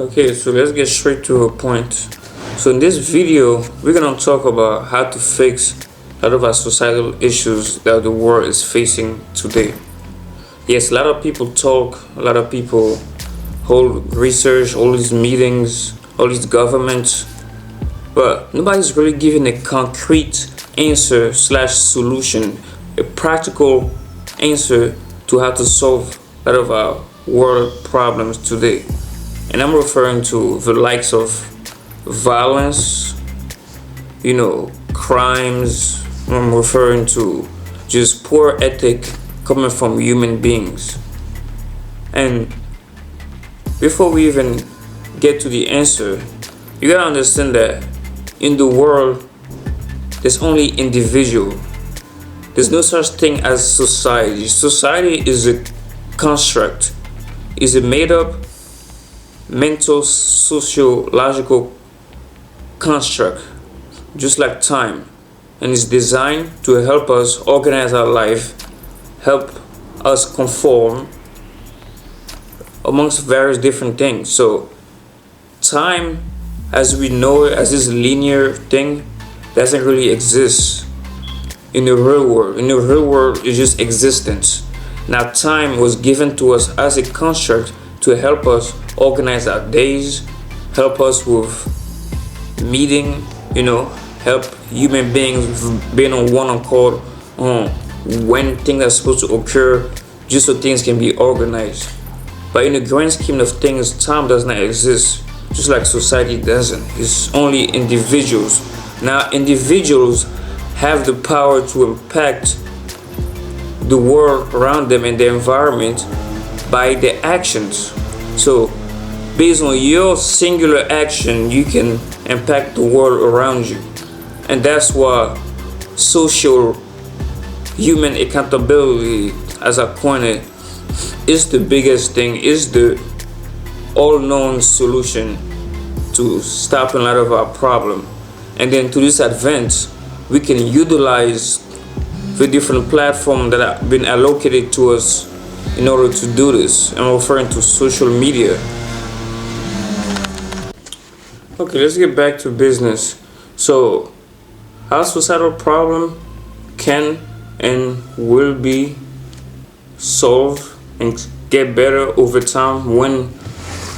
Okay, so let's get straight to a point. So in this video, we're gonna talk about how to fix a lot of our societal issues that the world is facing today. Yes, a lot of people talk, a lot of people hold research, all these meetings, all these governments, but nobody's really giving a concrete answer slash solution, a practical answer to how to solve a lot of our world problems today. And I'm referring to the likes of violence, crimes. I'm referring to just poor ethic coming from human beings. And before we even get to the answer, you gotta understand that in the world, there's only individual. There's no such thing as society. Society is a construct, is a made up mental sociological construct, just like time, and it's designed to help us organize our life, help us conform amongst various different things. So time as we know it, as this linear thing, doesn't really exist in the real world. In the real world, it's just existence. Now time was given to us as a construct to help us organize our days, help us with meeting, help human beings being on one accord on when things are supposed to occur, just so things can be organized. But in the grand scheme of things, time does not exist, just like society doesn't. It's only individuals. Now individuals have the power to impact the world around them and the environment by their actions. So based on your singular action, you can impact the world around you. And that's why social human accountability, as I coined it, is the biggest thing, is the all-known solution to stopping a lot of our problem. And then to this advance, we can utilize the different platforms that have been allocated to us in order to do this. I'm referring to social media. Okay, let's get back to business. So, our societal problem can and will be solved and get better over time when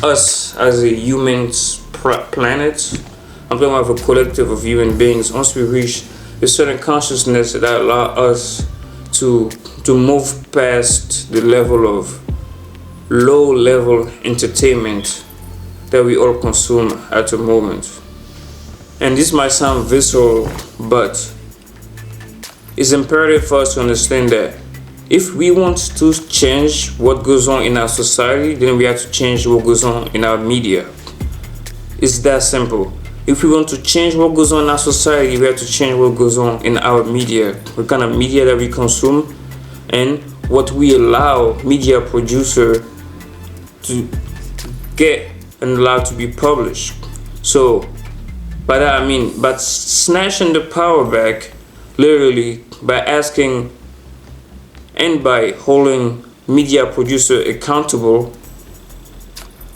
us as a human planet, I'm talking about a collective of human beings, once we reach a certain consciousness that allow us to move past the level of low level entertainment that we all consume at the moment. And this might sound visceral, but it's imperative for us to understand that if we want to change what goes on in our society, then we have to change what goes on in our media. It's that simple. If we want to change what goes on in our society, we have to change what goes on in our media, what kind of media that we consume, and what we allow media producer to get and allow to be published. So by that I mean by snatching the power back, literally by asking and by holding media producer accountable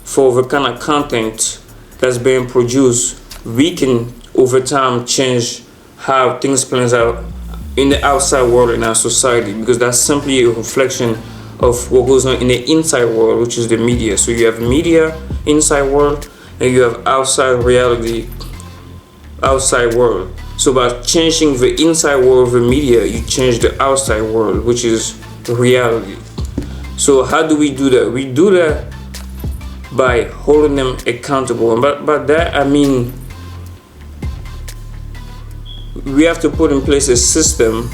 for the kind of content that's being produced, we can over time change how things plans out in the outside world in our society, because that's simply a reflection of what goes on in the inside world, which is the media. So you have media inside world and you have outside reality, outside world. So by changing the inside world of the media, you change the outside world, which is reality. So how do we do that? We do that by holding them accountable. And by that I mean we have to put in place a system,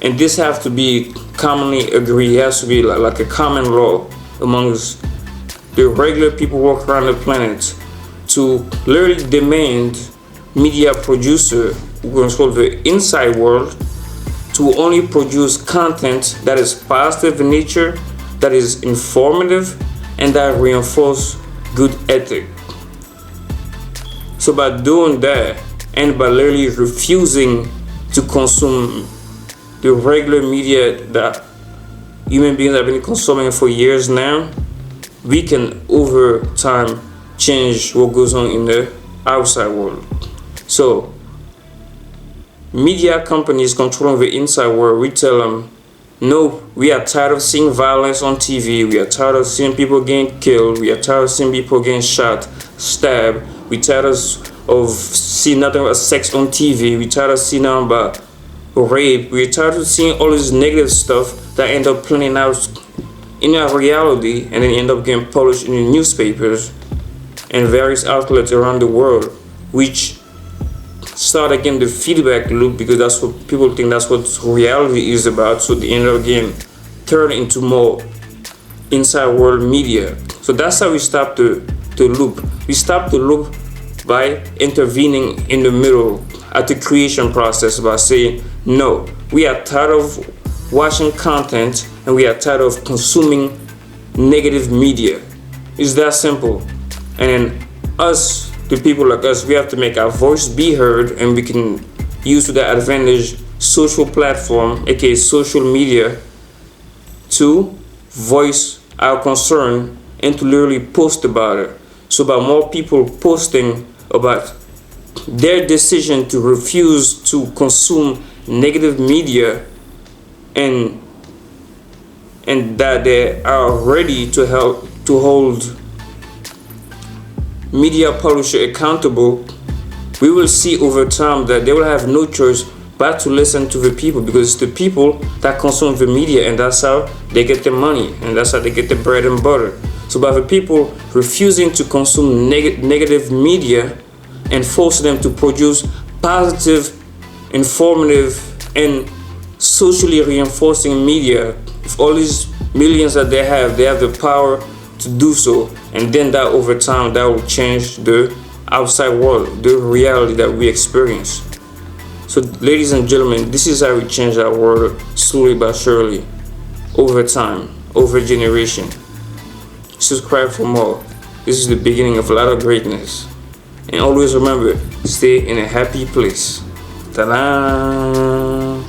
and this have to be commonly agreed. It has to be like a common law amongst the regular people walking around the planet to literally demand media producer, who control the inside world, to only produce content that is positive in nature, that is informative, and that reinforce good ethic. So by doing that, and by literally refusing to consume the regular media that human beings have been consuming for years now, we can over time change what goes on in the outside world. So media companies controlling the inside world, we tell them, no, we are tired of seeing violence on TV. We are tired of seeing people getting killed. We are tired of seeing people getting shot, stabbed. We tired of seeing nothing about sex on TV. We tired of seeing nothing about rape. We are tired of seeing all this negative stuff that end up playing out in our reality and then end up getting published in the newspapers and various outlets around the world, which start again the feedback loop, because that's what people think, that's what reality is about. So they end up again turn into more inside world media. So that's how we stop the loop. We stop the loop by intervening in the middle at the creation process by saying, no, we are tired of watching content and we are tired of consuming negative media. It's that simple. And then us, the people like us, we have to make our voice be heard, and we can use to that advantage social platform, aka social media, to voice our concern and to literally post about it. So by more people posting about their decision to refuse to consume negative media, and that they are ready to help to hold media publisher accountable, we will see over time that they will have no choice but to listen to the people, because it's the people that consume the media, and that's how they get their money, and that's how they get their bread and butter. So by the people refusing to consume negative media and force them to produce positive, informative, and socially reinforcing media, if all these millions that they have the power to do so, and then that over time that will change the outside world, the reality that we experience. So ladies and gentlemen, this is how we change our world slowly but surely, over time, over generation. Subscribe for more. This is the beginning of a lot of greatness. And always remember, stay in a happy place. Ta-da!